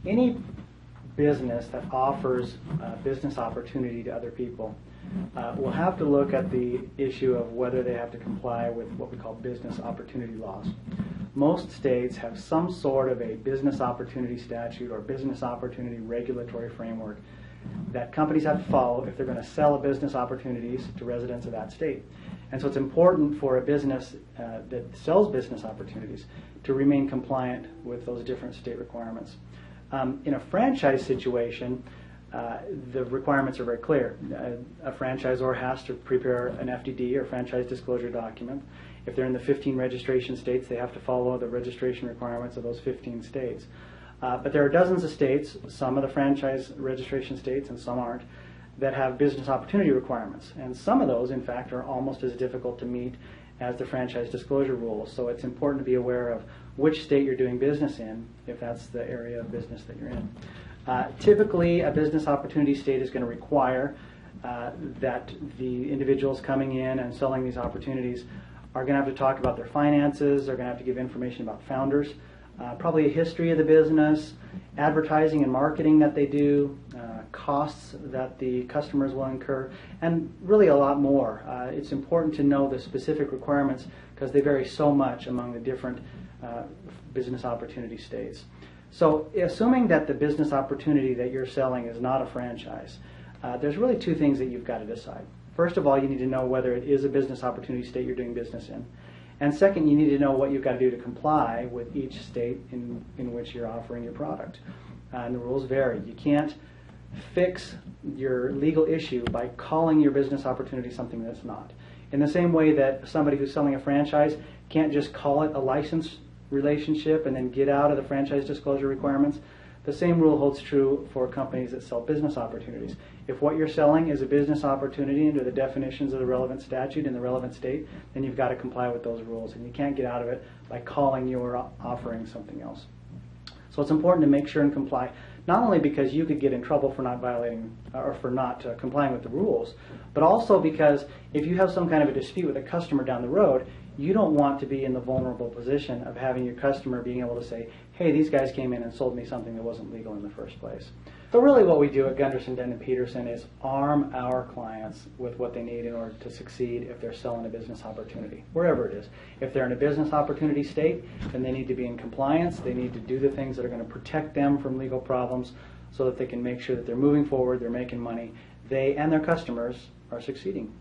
Any business that offers business opportunity to other people will have to look at the issue of whether they have to comply with what we call business opportunity laws. Most states have some sort of a business opportunity statute or business opportunity regulatory framework that companies have to follow if they're going to sell business opportunities to residents of that state. And so it's important for a business that sells business opportunities to remain compliant with those different state requirements. In a franchise situation, the requirements are very clear. A franchisor has to prepare an FDD or franchise disclosure document. If they're in the 15 registration states, they have to follow the registration requirements of those 15 states. But there are dozens of states, some of the franchise registration states and some aren't, that have business opportunity requirements. And some of those, in fact, are almost as difficult to meet as the franchise disclosure rules. So it's important to be aware of which state you're doing business in, if that's the area of business that you're in. Typically, a business opportunity state is going to require that the individuals coming in and selling these opportunities are going to have to talk about their finances, they're going to have to give information about founders, probably a history of the business, advertising and marketing that they do, costs that the customers will incur, and really a lot more. It's important to know the specific requirements because they vary so much among the different business opportunity states. So assuming that the business opportunity that you're selling is not a franchise, there's really two things that you've got to decide. First of all, you need to know whether it is a business opportunity state you're doing business in. And second, you need to know what you've got to do to comply with each state in which you're offering your product. And the rules vary. You can't fix your legal issue by calling your business opportunity something that's not. In the same way that somebody who's selling a franchise can't just call it a license relationship and then get out of the franchise disclosure requirements, the same rule holds true for companies that sell business opportunities. If what you're selling is a business opportunity under the definitions of the relevant statute in the relevant state, then you've got to comply with those rules, and you can't get out of it by calling your offering something else. So it's important to make sure and comply, not only because you could get in trouble for not violating or for not complying with the rules, but also because if you have some kind of a dispute with a customer down the road, you don't want to be in the vulnerable position of having your customer being able to say, hey, these guys came in and sold me something that wasn't legal in the first place. So really what we do at Gunderson, Denton&Peterson is arm our clients with what they need in order to succeed if they're selling a business opportunity, wherever it is. If they're in a business opportunity state, then they need to be in compliance. They need to do the things that are going to protect them from legal problems so that they can make sure that they're moving forward, they're making money, they and their customers are succeeding.